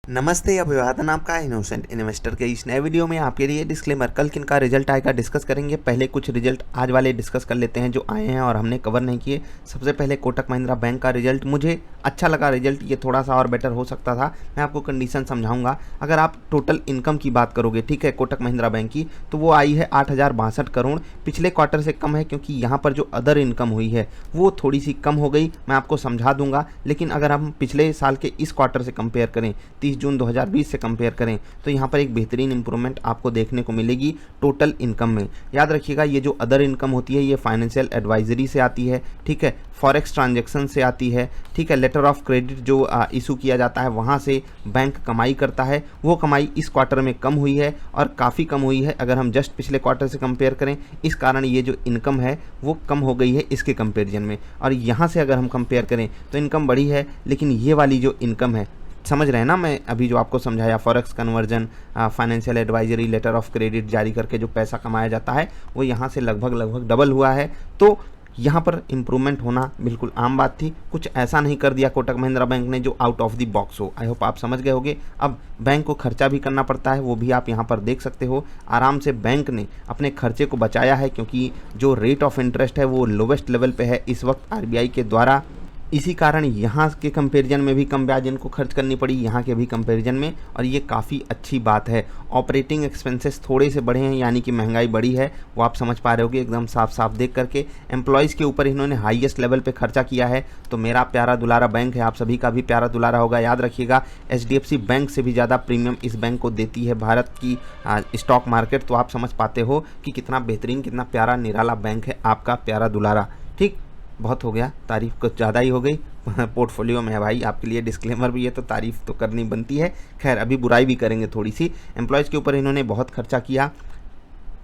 नमस्ते, अभिवादन आपका इनोसेंट इन्वेस्टर के इस नए वीडियो में आपके लिए डिस्क्लेमर। कल किन का रिजल्ट आएगा डिस्कस करेंगे। पहले कुछ रिजल्ट आज वाले डिस्कस कर लेते हैं जो आए हैं और हमने कवर नहीं किए। सबसे पहले कोटक महिंद्रा बैंक का रिजल्ट मुझे अच्छा लगा। रिजल्ट ये थोड़ा सा और बेटर हो सकता था। मैं आपको कंडीशन समझाऊंगा। अगर आप टोटल इनकम की बात करोगे, ठीक है, कोटक महिंद्रा बैंक की, तो वो आई है 8,062 करोड़। पिछले क्वार्टर से कम है क्योंकि यहाँ पर जो अदर इनकम हुई है वो थोड़ी सी कम हो गई। मैं आपको समझा दूंगा। लेकिन अगर हम पिछले साल के इस क्वार्टर से कंपेयर करें, 30 जून 2020 से कंपेयर करें, तो यहाँ पर एक बेहतरीन इंप्रूवमेंट आपको देखने को मिलेगी टोटल इनकम में। याद रखिएगा, ये जो अदर इनकम होती है ये फाइनेंशियल एडवाइजरी से आती है, ठीक है, फॉरेक्स ट्रांजैक्शन से आती है, ठीक है, लेटर ऑफ क्रेडिट जो इशू किया जाता है वहाँ से बैंक कमाई करता है। वो कमाई इस क्वार्टर में कम हुई है और काफ़ी कम हुई है अगर हम जस्ट पिछले क्वार्टर से कंपेयर करें। इस कारण ये जो इनकम है वो कम हो गई है इसके कंपेरिजन में। और यहाँ से अगर हम कंपेयर करें तो इनकम बढ़ी है, लेकिन ये वाली जो इनकम है, समझ रहे हैं ना, मैं अभी जो आपको समझाया, forex conversion, financial advisory, letter of credit जारी करके जो पैसा कमाया जाता है वो यहाँ से लगभग डबल हुआ है। तो यहाँ पर इम्प्रूवमेंट होना बिल्कुल आम बात थी। कुछ ऐसा नहीं कर दिया कोटक महिंद्रा बैंक ने जो आउट ऑफ द बॉक्स हो। आई होप आप समझ गए होंगे। अब बैंक को खर्चा भी करना पड़ता है, वो भी आप यहाँ पर देख सकते हो। आराम से बैंक ने अपने खर्चे को बचाया है क्योंकि जो रेट ऑफ इंटरेस्ट है वो लोवेस्ट लेवल पे है इस वक्त आरबीआई के द्वारा। इसी कारण यहाँ के कंपैरिजन में भी कम ब्याज इनको खर्च करनी पड़ी, यहाँ के भी कंपैरिजन में, और ये काफ़ी अच्छी बात है। ऑपरेटिंग एक्सपेंसेस थोड़े से बढ़े हैं, यानी कि महंगाई बढ़ी है, वो आप समझ पा रहे होगे एकदम साफ साफ देख करके। एम्प्लॉयज़ के ऊपर इन्होंने हाईएस्ट लेवल पे खर्चा किया है। तो मेरा प्यारा दुलारा बैंक है, आप सभी का भी प्यारा दुलारा होगा। याद रखिएगा, एचडीएफसी बैंक से भी ज़्यादा प्रीमियम इस बैंक को देती है भारत की स्टॉक मार्केट। तो आप समझ पाते हो कि कितना बेहतरीन, कितना प्यारा निराला बैंक है आपका प्यारा दुलारा। ठीक, बहुत हो गया, तारीफ कुछ ज़्यादा ही हो गई। पोर्टफोलियो में है भाई, आपके लिए डिस्क्लेमर भी है तो तारीफ तो करनी बनती है। खैर, अभी बुराई भी करेंगे थोड़ी सी। एम्प्लॉयज़ के ऊपर इन्होंने बहुत खर्चा किया।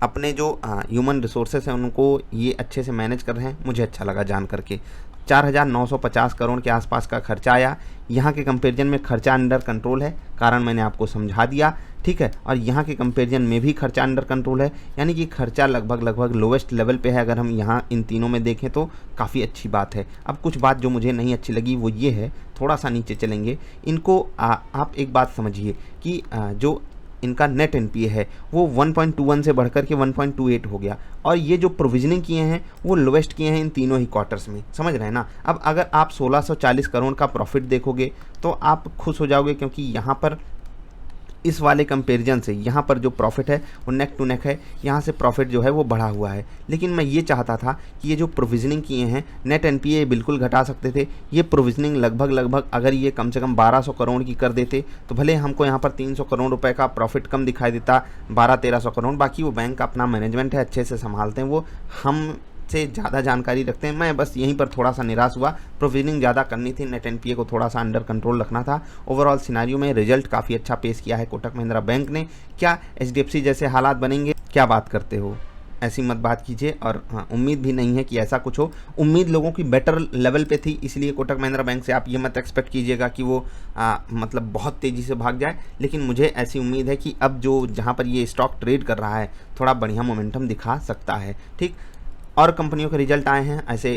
अपने जो ह्यूमन रिसोर्सेस हैं उनको ये अच्छे से मैनेज कर रहे हैं, मुझे अच्छा लगा जान करके। 4,950 करोड़ के आसपास का खर्चा आया। यहाँ के कंपैरिजन में खर्चा अंडर कंट्रोल है, कारण मैंने आपको समझा दिया, ठीक है। और यहाँ के कंपैरिजन में भी खर्चा अंडर कंट्रोल है, यानी कि खर्चा लगभग लोवेस्ट लेवल पे है। अगर हम यहाँ इन तीनों में देखें तो काफ़ी अच्छी बात है। अब कुछ बात जो मुझे नहीं अच्छी लगी वो ये है, थोड़ा सा नीचे चलेंगे इनको। आप एक बात समझिए कि जो इनका नेट एनपीए है वो 1.21 से बढ़कर के 1.28 हो गया, और ये जो प्रोविजनिंग किए हैं वो लोवेस्ट किए हैं इन तीनों ही क्वार्टर्स में, समझ रहे हैं ना। अब अगर आप 1640 करोड़ का प्रॉफिट देखोगे तो आप खुश हो जाओगे, क्योंकि यहाँ पर इस वाले कंपैरिजन से यहाँ पर जो प्रॉफिट है वो नेक टू नेक है। यहाँ से प्रॉफिट जो है वो बढ़ा हुआ है। लेकिन मैं ये चाहता था कि ये जो प्रोविजनिंग किए हैं, नेट एनपीए बिल्कुल घटा सकते थे। ये प्रोविजनिंग लगभग अगर ये कम से कम 1200 करोड़ की कर देते तो भले हमको यहाँ पर 300 करोड़ रुपए का प्रॉफिट कम दिखाई देता, 1200-1300 करोड़। बाकी वो बैंक का अपना मैनेजमेंट है, अच्छे से संभालते हैं, वो हम से ज़्यादा जानकारी रखते हैं। मैं बस यहीं पर थोड़ा सा निराश हुआ। प्रोविजनिंग ज़्यादा करनी थी, नेट एनपीए को थोड़ा सा अंडर कंट्रोल रखना था। ओवरऑल सिनारियो में रिजल्ट काफ़ी अच्छा पेश किया है कोटक महिंद्रा बैंक ने। क्या एचडीएफसी जैसे हालात बनेंगे? क्या बात करते हो, ऐसी मत बात कीजिए। और हाँ, उम्मीद भी नहीं है कि ऐसा कुछ हो। उम्मीद लोगों की बेटर लेवल पे थी, इसलिए कोटक महिंद्रा बैंक से आप ये मत एक्सपेक्ट कीजिएगा कि वो मतलब बहुत तेज़ी से भाग जाए। लेकिन मुझे ऐसी उम्मीद है कि अब जो जहाँ पर ये स्टॉक ट्रेड कर रहा है थोड़ा बढ़िया मोमेंटम दिखा सकता है। ठीक, और कंपनियों के रिजल्ट आए हैं, ऐसे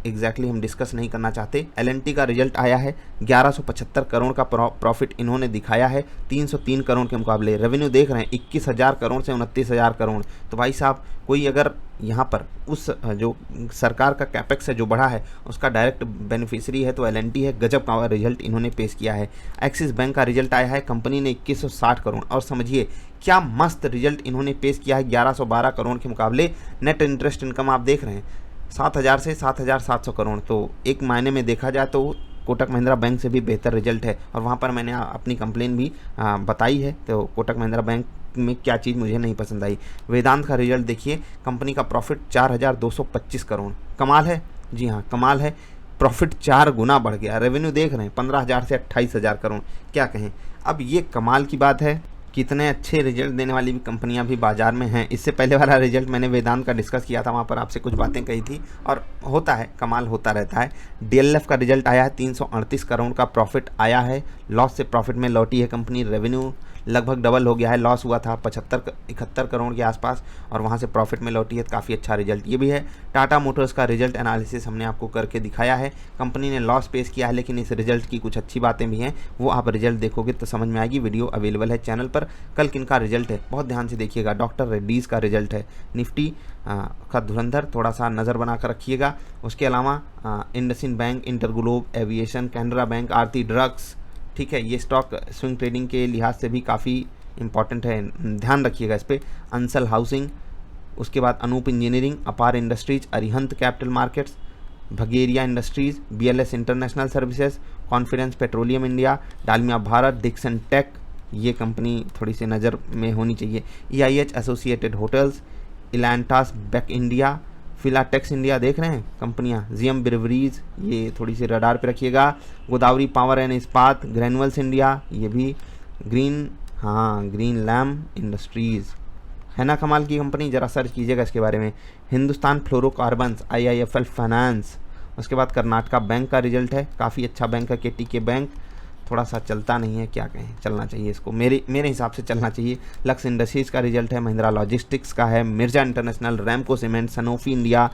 एग्जैक्टली हम डिस्कस नहीं करना चाहते। एलएनटी का रिजल्ट आया है, 1175 करोड़ का प्रॉफिट इन्होंने दिखाया है 303 करोड़ के मुकाबले। रेवेन्यू देख रहे हैं 21,000 करोड़ से 29,000 करोड़। तो भाई साहब, कोई अगर यहाँ पर उस जो सरकार का कैपेक्स है जो बढ़ा है उसका डायरेक्ट बेनिफिशियरी है तो एलएनटी है। गजब का रिजल्ट इन्होंने पेश किया है। एक्सिस बैंक का रिजल्ट आया है, कंपनी ने 2160 करोड़, और समझिए क्या मस्त रिजल्ट इन्होंने पेश किया है 1112 करोड़ के मुकाबले। नेट इंटरेस्ट इनकम आप देख रहे हैं 7,000 से 7,700 करोड़। तो एक मायने में देखा जाए तो कोटक महिंद्रा बैंक से भी बेहतर रिजल्ट है। और वहाँ पर मैंने अपनी कंप्लेन भी बताई है। तो कोटक महिंद्रा बैंक में क्या चीज़ मुझे नहीं पसंद आई। वेदांत का रिजल्ट देखिए, कंपनी का प्रॉफिट 4,225 करोड़। कमाल है, जी हाँ कमाल है। प्रॉफिट 4 गुना बढ़ गया। रेवेन्यू देख रहे हैं 15,000 से 28,000 करोड़। क्या कहें, अब ये कमाल की बात है कितने अच्छे रिजल्ट देने वाली भी कंपनियां भी बाजार में हैं। इससे पहले वाला रिजल्ट मैंने वेदांत का डिस्कस किया था, वहाँ पर आपसे कुछ बातें कही थी और होता है, कमाल होता रहता है। डीएलएफ का रिजल्ट आया है, 338 करोड़ का प्रॉफिट आया है, लॉस से प्रॉफिट में लौटी है कंपनी। रेवेन्यू लगभग डबल हो गया है, लॉस हुआ था 71 करोड़ के आसपास और वहाँ से प्रॉफिट में लौटी है, काफ़ी अच्छा रिजल्ट ये भी है। टाटा मोटर्स का रिजल्ट एनालिसिस हमने आपको करके दिखाया है, कंपनी ने लॉस पेश किया है लेकिन इस रिजल्ट की कुछ अच्छी बातें भी हैं, वो आप रिजल्ट देखोगे तो समझ में आएगी। वीडियो अवेलेबल है चैनल पर। कल किनका रिजल्ट है बहुत ध्यान से देखिएगा, डॉक्टर रेड्डीज़ का रिजल्ट है। निफ्टी का धुरंधर, थोड़ा सा नज़र बना कर रखिएगा। उसके अलावा IndusInd bank, InterGlobe, aviation, Canara bank, Aarti drugs, ठीक है, ये स्टॉक स्विंग ट्रेडिंग के लिहाज से भी काफ़ी इंपॉर्टेंट है, ध्यान रखिएगा इस पर। अंसल हाउसिंग, उसके बाद Anoop engineering, Apar industries, Arihant capital markets, Bhageria industries, BLS international services, confidence petroleum India, Dalmia Bharat, Dixon tech, ये कंपनी थोड़ी सी नज़र में होनी चाहिए। EIH associated hotels, Elantas Beck India, Filatex India, देख रहे हैं कंपनियां, जीएम ब्रिवरीज, ये थोड़ी सी रडार पे रखिएगा। गोदावरी पावर एंड इस्पात, ग्रैनुअल्स इंडिया, ये भी। ग्रीन लैम्प इंडस्ट्रीज़ है ना, कमाल की कंपनी, ज़रा सर्च कीजिएगा इसके बारे में। हिंदुस्तान फ्लोरोकार्बन्स, IIFL फाइनेंस, उसके बाद कर्नाटका बैंक का रिजल्ट है, काफ़ी अच्छा बैंक है। KTK बैंक थोड़ा सा चलता नहीं है, क्या कहें, चलना चाहिए इसको, मेरे हिसाब से चलना चाहिए। लक्स इंडस्ट्रीज़ का रिजल्ट है, महिंद्रा लॉजिस्टिक्स का है, Mirza international, Ramco cement, Sanofi India,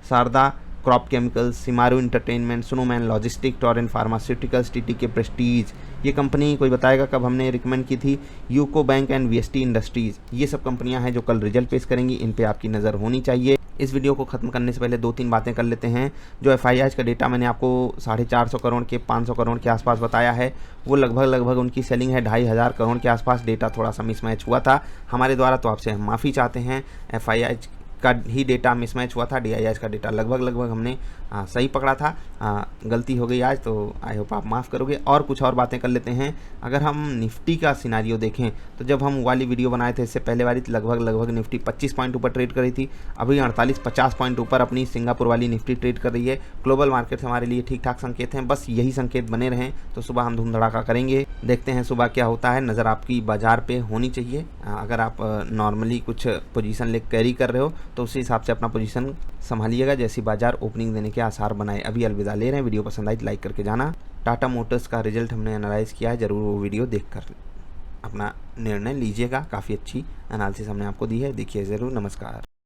Sharda crop chemicals, Shemaroo entertainment, Snowman logistic, Torrent pharmaceuticals, TTK Prestige, ये कंपनी कोई बताएगा कब हमने रिकमेंड की थी। UCO bank and VST industries, ये सब कंपनियां हैं जो कल रिजल्ट पेश करेंगी, इन पे आपकी नज़र होनी चाहिए। इस वीडियो को ख़त्म करने से पहले 2-3 बातें कर लेते हैं। जो FIIs का डेटा मैंने आपको 450 करोड़ के 500 करोड़ के आसपास बताया है, वो लगभग उनकी सेलिंग है 2500 करोड़ के आसपास। डेटा थोड़ा सा मिसमैच हुआ था हमारे द्वारा, तो आपसे हम माफ़ी चाहते हैं। FIIs का ही डेटा मिसमैच हुआ था, DIIs का डेटा लगभग हमने सही पकड़ा था। गलती हो गई आज, तो आई होप आप माफ़ करोगे। और कुछ और बातें कर लेते हैं। अगर हम निफ्टी का सिनारियो देखें तो जब हम वाली वीडियो बनाए थे इससे पहले वाली, लगभग निफ्टी 25 पॉइंट ऊपर ट्रेड कर रही थी, अभी 48-50 पॉइंट ऊपर अपनी सिंगापुर वाली निफ्टी ट्रेड कर रही है। ग्लोबल मार्केट हमारे लिए ठीक ठाक संकेत हैं, बस यही संकेत बने रहें तो सुबह हम धूम धड़ाका करेंगे। देखते हैं सुबह क्या होता है, नज़र आपकी बाजार पे होनी चाहिए। अगर आप नॉर्मली कुछ पोजीशन ले कैरी कर रहे हो तो उसी हिसाब से अपना पोजीशन संभालिएगा, जैसी बाजार ओपनिंग देने के आसार बनाए। अभी अलविदा ले रहे हैं, वीडियो पसंद आई तो लाइक करके जाना। टाटा मोटर्स का रिजल्ट हमने एनालाइज किया है, ज़रूर वो वीडियो देखकर अपना निर्णय लीजिएगा, काफ़ी अच्छी एनालिसिस हमने आपको दी है, देखिए ज़रूर। नमस्कार।